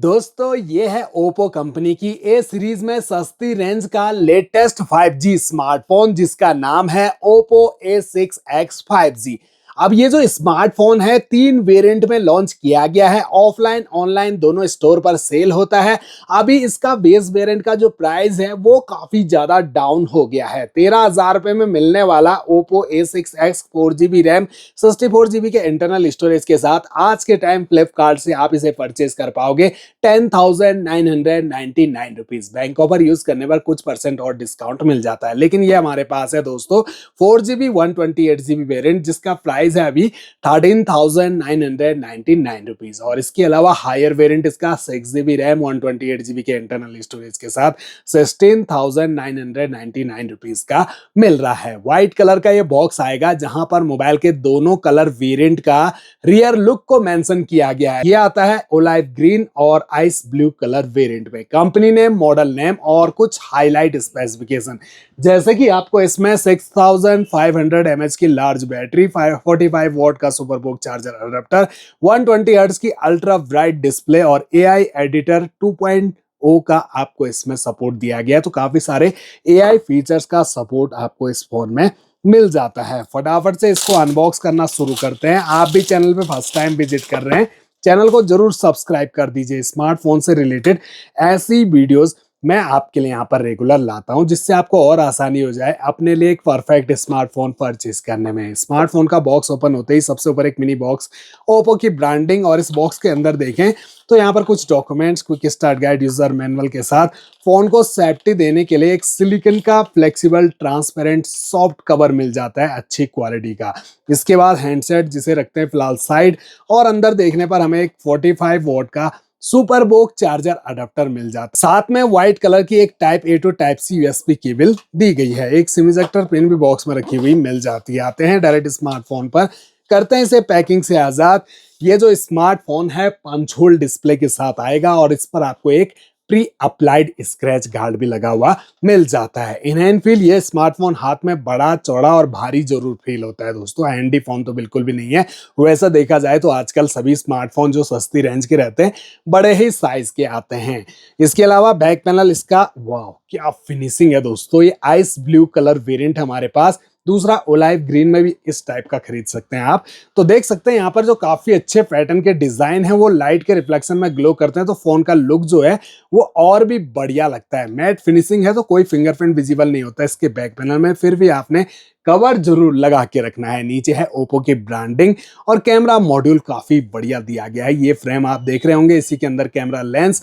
दोस्तों ये है ओप्पो कंपनी की ए सीरीज में सस्ती रेंज का लेटेस्ट 5G स्मार्टफोन जिसका नाम है ओप्पो A6X 5G। अब ये जो स्मार्टफोन है 3 वेरिएंट में लॉन्च किया गया है। ऑफलाइन ऑनलाइन दोनों स्टोर पर सेल होता है। अभी इसका बेस वेरिएंट का जो प्राइस है वो काफी ज्यादा डाउन हो गया है। 13,000 रुपए में मिलने वाला Oppo A6X 4GB RAM 64GB के इंटरनल स्टोरेज के साथ आज के टाइम फ्लिपकार्ट से आप इसे परचेज कर पाओगे 10,999 रुपीज। बैंक ऑफर यूज करने पर कुछ परसेंट और डिस्काउंट मिल जाता है। लेकिन ये हमारे पास है दोस्तों 4GB 128GB वेरिएंट जिसका प्राइस है अभी 13,999 रुपीज। और इसके अलावा हायर वेरिएंट इसका 6GB रैम 128GB के इंटरनल स्टोरेज के साथ 16,999 रुपीज का मिल रहा है। व्हाइट कलर का ये बॉक्स आएगा जहां पर मोबाइल के दोनों कलर वेरिएंट का रियर लुक को मेंशन किया गया है। ये आता है ओलाइव ग्रीन और आइस ब्लू कलर वेरिएंट में। कंपनी नेम, मॉडल नेम और कुछ हाईलाइट स्पेसिफिकेशन जैसे कि आपको इसमें 6500 mAh की लार्ज बैटरी, 45 वॉट का सुपरबुक चार्जर अडेप्टर, 120 हर्ट्ज की अल्ट्रा ब्राइट डिस्प्ले और AI एडिटर 2.0 का आपको इसमें सपोर्ट दिया गया है। तो काफी सारे AI फीचर्स का सपोर्ट आपको इस फोन में मिल जाता है। फटाफट से इसको अनबॉक्स करना शुरू करते हैं। आप भी चैनल पे फर्स्ट टाइम विजिट कर रहे हैं, चैनल को जरूर सब्सक्राइब कर दीजिए। स्मार्टफोन से रिलेटेड ऐसी वीडियोस मैं आपके लिए यहाँ पर रेगुलर लाता हूँ जिससे आपको और आसानी हो जाए अपने लिए एक परफेक्ट स्मार्टफोन परचेज करने में। स्मार्टफोन का बॉक्स ओपन होते ही सबसे ऊपर एक मिनी बॉक्स ओप्पो की ब्रांडिंग, और इस बॉक्स के अंदर देखें तो यहाँ पर कुछ documents, quick start guide, user manual के साथ फोन को सेफ्टी देने के लिए एक सिलिकॉन का फ्लेक्सिबल ट्रांसपेरेंट सॉफ्ट कवर मिल जाता है अच्छी क्वालिटी का। इसके बाद हैंडसेट जिसे रखते हैं फिलहाल साइड, और अंदर देखने पर हमें एक 45 वॉट का सुपरबुक चार्जर अडेप्टर मिल जाता है। साथ में व्हाइट कलर की एक type A to type C USB cable दी गई है। एक सिम इजेक्टर पिन भी बॉक्स में रखी हुई मिल जाती है। आते हैं डायरेक्ट स्मार्टफोन पर, करते हैं इसे पैकिंग से आजाद। ये जो स्मार्टफोन है पंच होल डिस्प्ले के साथ आएगा और इस पर आपको एक प्री अप्लाइड स्क्रैच गार्ड भी लगा हुआ मिल जाता है। इन हैंड फील, ये स्मार्टफोन हाथ में बड़ा, चौड़ा और भारी जरूर फील होता है दोस्तों। हैंडी फोन तो बिल्कुल भी नहीं है। वैसा देखा जाए तो आजकल सभी स्मार्टफोन जो सस्ती रेंज के रहते हैं बड़े ही साइज के आते हैं। इसके अलावा बैक पैनल इसका, वाह क्या फिनिशिंग है दोस्तों। ये आइस ब्लू कलर वेरिएंट हमारे पास, दूसरा ओलाइव ग्रीन में भी इस टाइप का खरीद सकते हैं आप। तो देख सकते हैं यहाँ पर जो काफी अच्छे पैटर्न के डिजाइन है वो लाइट के रिफ्लेक्शन में ग्लो करते हैं, तो फोन का लुक जो है वो और भी बढ़िया लगता है। मैट फिनिशिंग है तो कोई फिंगरप्रिंट विजिबल नहीं होता इसके बैक पैनल में, फिर भी आपने कवर जरूर लगा के रखना है। नीचे है ओप्पो की ब्रांडिंग और कैमरा मॉड्यूल काफी बढ़िया दिया गया है। ये फ्रेम आप देख रहे होंगे, इसी के अंदर कैमरा लेंस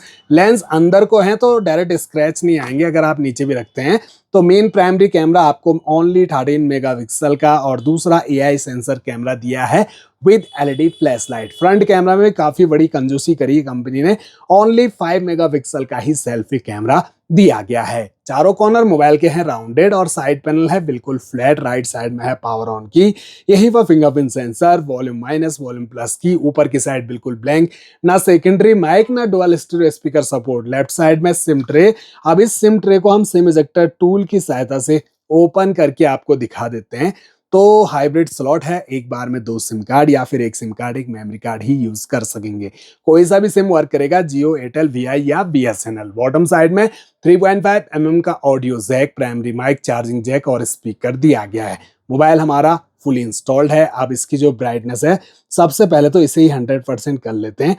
अंदर को है तो डायरेक्ट स्क्रैच नहीं आएंगे अगर आप नीचे भी रखते हैं। तो मेन प्राइमरी कैमरा आपको ओनली 13 मेगापिक्सल का और दूसरा AI सेंसर कैमरा दिया है with LED flash light. Front camera में काफी बड़ी कंजूसी करी कंपनी ने, ओनली 5 मेगापिक्सल का ही सेल्फी कैमरा दिया गया है। चारों कॉर्नर मोबाइल के हैं राउंडेड और साइड पैनल है बिल्कुल फ्लैट। राइट साइड में है पावर ऑन की, यही पर fingerprint sensor, volume minus volume plus की। ऊपर की साइड बिल्कुल ब्लैंक, ना सेकेंडरी माइक ना dual stereo speaker support. Left side में सिम ट्रे। अब इस सिम ट्रे को हम सिम इजेक्टर टूल की सहायता से ओपन करके आपको दिखा देते हैं। तो हाइब्रिड स्लॉट है, एक बार में 2 सिम कार्ड या फिर एक सिम कार्ड एक मेमोरी कार्ड ही यूज कर सकेंगे। कोई सा भी सिम वर्क करेगा, जियो, एयरटेल, VI या BSNL। बॉटम साइड में 3.5 mm का audio jack, primary mic, charging jack और स्पीकर दिया गया है। मोबाइल हमारा फुली इंस्टॉल्ड है। अब इसकी जो ब्राइटनेस है, सबसे पहले तो इसे ही 100% कर लेते हैं।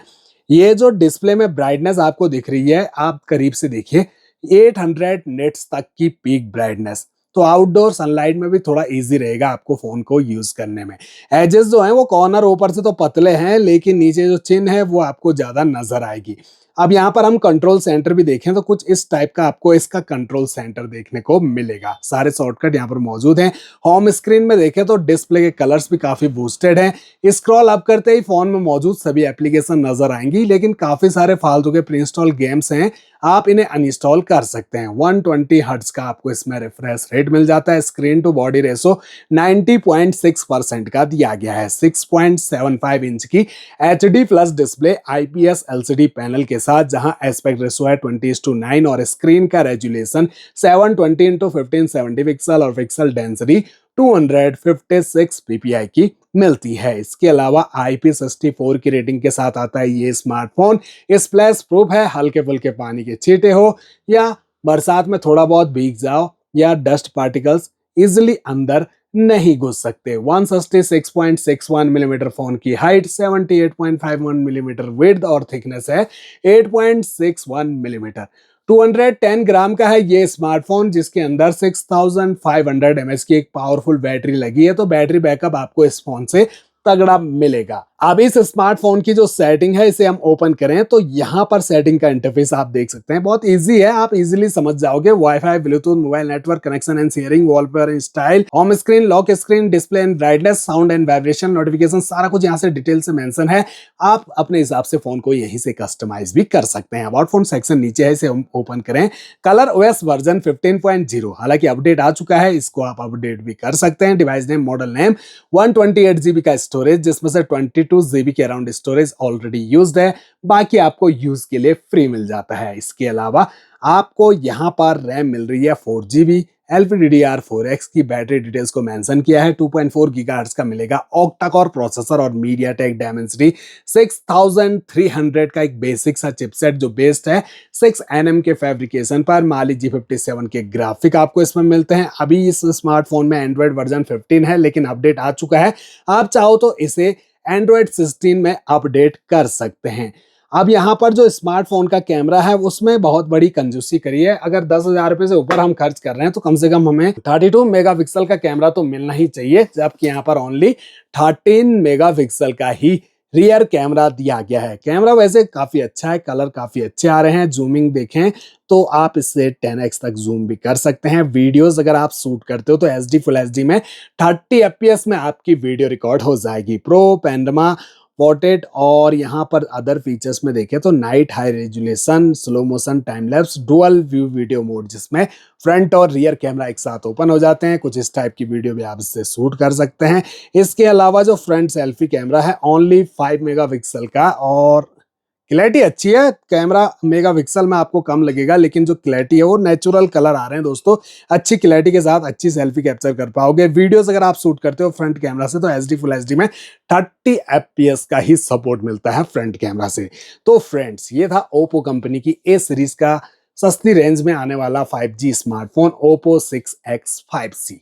ये जो डिस्प्ले में ब्राइटनेस आपको दिख रही है, आप करीब से देखिए, 800 निट्स तक की पीक ब्राइटनेस। तो आउटडोर सनलाइट में भी थोड़ा इजी रहेगा आपको फोन को यूज करने में। एजेस जो हैं वो कॉर्नर ऊपर से तो पतले हैं, लेकिन नीचे जो चिन है वो आपको ज्यादा नजर आएगी। अब यहाँ पर हम कंट्रोल सेंटर भी देखें तो कुछ इस टाइप का आपको इसका कंट्रोल सेंटर देखने को मिलेगा। सारे शॉर्टकट यहाँ पर मौजूद हैं। होम स्क्रीन में देखें तो डिस्प्ले के कलर्स भी काफी बूस्टेड हैं। स्क्रॉल अप करते ही फोन में मौजूद सभी एप्लीकेशन नजर आएंगी, लेकिन काफी सारे फालतू के प्री इंस्टॉल गेम्स हैं, आप इन्हें अनइंस्टॉल कर सकते हैं। 120 हर्ट्ज का आपको इसमें रिफ्रेश रेट मिल जाता है। स्क्रीन टू बॉडी रेशो 90.6% का दिया गया है। 6.75 इंच की HD+ display IPS LCD panel के साथ, जहां एस्पेक्ट रेशियो है 20:9 और स्क्रीन का रेजुलेशन 720x1570 पिक्सल और पिक्सल डेंसिटी 256 ppi की मिलती है। इसके अलावा IP64 की रेटिंग के साथ आता है ये स्मार्टफोन। स्प्लैश प्रूफ है, हल्के फुल्के पानी के छींटे हो या बरसात में थोड़ा बहुत भीग जाओ या डस्ट पार्टिकल्स इजिली अंदर नहीं घुस सकते। 166.61 मिलीमीटर फोन की हाइट, 78.51 मिलीमीटर विड्थ और थिकनेस है 8.61 मिलीमीटर। 210 ग्राम का है ये स्मार्टफोन, जिसके अंदर 6500 mAh की एक पावरफुल बैटरी लगी है, तो बैटरी बैकअप आपको इस फोन से तगड़ा मिलेगा। अब इस स्मार्टफोन की जो सेटिंग है इसे हम ओपन करें तो यहाँ पर सेटिंग का इंटरफेस आप देख सकते हैं, बहुत इजी है, आप इजीली समझ जाओगे। Wifi, Bluetooth, mobile network connection and sharing, wallpaper and style, home screen, lock screen, display and brightness, sound and vibration, notification, सारा कुछ यहाँ से डिटेल से मेंशन है। आप अपने हिसाब से फोन को यहीं से कस्टमाइज भी कर सकते हैं। अबाउट फोन सेक्शन नीचे है, इसे हम ओपन करें। कलर ओएस वर्जन 15.0 हालांकि अपडेट आ चुका है, इसको आप अपडेट भी कर सकते हैं। Device name, model name, 128GB का स्टोरेज, जिसमें से 22GB के अराउंड स्टोरेज ऑलरेडी यूज्ड है, बाकी आपको यूज के लिए फ्री मिल जाता है। इसके अलावा आपको यहाँ पर रैम मिल रही है 4GB, LPDDR4X की बैटरी डिटेल्स को मेंशन किया है। 2.4 गीगाहर्ट्ज का मिलेगा ऑक्टा कोर प्रोसेसर और मीडियाटेक डायमेंसिटी 6300 का एक बेसिक सा चिपसेट जो बेस्ड है 6nm के फैब्रिकेशन पर। माली G57 के ग्राफिक आपको इसमें मिलते हैं। अभी इस स्मार्टफोन में एंड्रॉइड वर्जन 15 है, लेकिन अपडेट आ चुका है, आप चाहो तो इसे एंड्रॉइड 16 में अपडेट कर सकते हैं। अब यहाँ पर जो स्मार्टफोन का कैमरा है उसमें बहुत बड़ी कंजूसी करी है। अगर 10,000 रुपए से ऊपर हम खर्च कर रहे हैं तो कम से कम हमें 32 मेगापिक्सल का कैमरा तो मिलना ही चाहिए, जबकि यहाँ पर ओनली 13 मेगापिक्सल का ही रियर कैमरा दिया गया है। कैमरा वैसे काफी अच्छा है, कलर काफी अच्छे आ रहे हैं। जूमिंग देखें तो आप इससे 10x तक जूम भी कर सकते हैं। वीडियोस अगर आप शूट करते हो तो HD फुल HD में 30 FPS में आपकी वीडियो रिकॉर्ड हो जाएगी। प्रो, पैनोरामा, पोर्ट्रेट और यहाँ पर अदर फीचर्स में देखें तो night high resolution, slow motion, time lapse, dual view video mode, जिसमें फ्रंट और रियर कैमरा एक साथ ओपन हो जाते हैं। कुछ इस टाइप की वीडियो भी आप इससे शूट कर सकते हैं। इसके अलावा जो फ्रंट सेल्फी कैमरा है ओनली 5 मेगापिक्सल का, और क्लैरिटी अच्छी है। कैमरा मेगापिक्सल में आपको कम लगेगा, लेकिन जो क्लैरिटी है वो नेचुरल कलर आ रहे हैं दोस्तों। अच्छी क्लैरिटी के साथ अच्छी सेल्फी कैप्चर कर पाओगे। वीडियोस अगर आप शूट करते हो फ्रंट कैमरा से तो HD फुल HD में 30 FPS का ही सपोर्ट मिलता है फ्रंट कैमरा से। तो फ्रेंड्स, ये था ओप्पो कंपनी की A सीरीज का सस्ती रेंज में आने वाला 5G smartphone Oppo 6X 5C।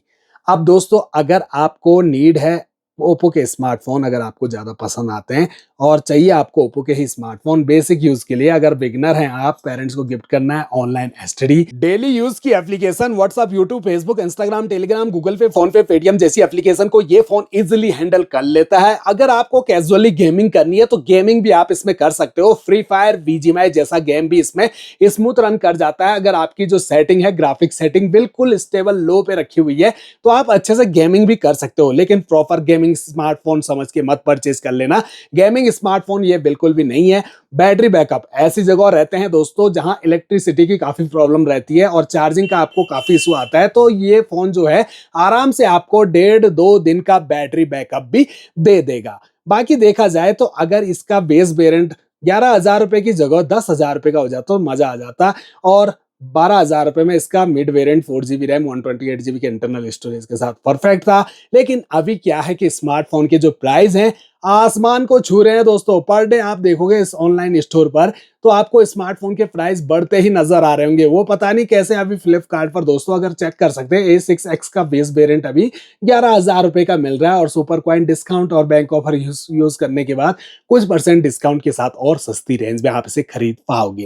अब दोस्तों, अगर आपको नीड है ओप्पो के स्मार्टफोन, अगर आपको ज्यादा पसंद आते हैं और चाहिए आपको ओप्पो के ही स्मार्टफोन बेसिक यूज के लिए, अगर बिगिनर हैं आप, पेरेंट्स को गिफ्ट करना है, ऑनलाइन स्टडी, डेली यूज की application, WhatsApp, YouTube, Facebook, Instagram, Telegram, Google पे, फोन पे, पेटीएम जैसी एप्लीकेशन को ये फोन इजिली हैंडल कर लेता है। अगर आपको कैजुअली गेमिंग करनी है तो गेमिंग भी आप इसमें कर सकते हो। फ्री फायर, BGMI जैसा गेम भी इसमें स्मूथ रन कर जाता है। अगर आपकी जो सेटिंग है, ग्राफिक सेटिंग बिल्कुल स्टेबल लो पे रखी हुई है, तो आप अच्छे से गेमिंग भी कर सकते हो। लेकिन प्रॉपर गेमिंग स्मार्टफोन समझ के मत परचेज कर लेना, गेमिंग स्मार्टफोन ये बिल्कुल भी नहीं है। बैटरी बैकअप, ऐसी जगह रहते हैं दोस्तों जहां इलेक्ट्रिसिटी की काफी प्रॉब्लम रहती है और चार्जिंग का आपको काफी इशू आता है, तो ये फोन जो है आराम से आपको 1.5-2 दिन का बैटरी बैकअप भी दे देगा। बाकी देखा जाए तो अगर इसका बेस वेरिएंट 11,000 रुपए की जगह 10,000 रुपए का हो जाता तो मजा आ जाता, और 12,000 रुपए में इसका mid variant 4GB RAM 128GB के इंटरनल स्टोरेज के साथ परफेक्ट था। लेकिन अभी क्या है कि स्मार्टफोन के जो प्राइस हैं आसमान को छू रहे हैं दोस्तों। पर डे आप देखोगे इस ऑनलाइन स्टोर पर तो आपको स्मार्टफोन के प्राइस बढ़ते ही नजर आ रहे होंगे। वो पता नहीं कैसे। अभी फ्लिपकार्ट पर दोस्तों अगर चेक कर सकते हैं, A6X का बेस वेरिएंट अभी 11,000 रुपए का मिल रहा है, और सुपर कॉइन डिस्काउंट और बैंक ऑफर यूज करने के बाद कुछ % डिस्काउंट के साथ और सस्ती रेंज में आप इसे खरीद पाओगे।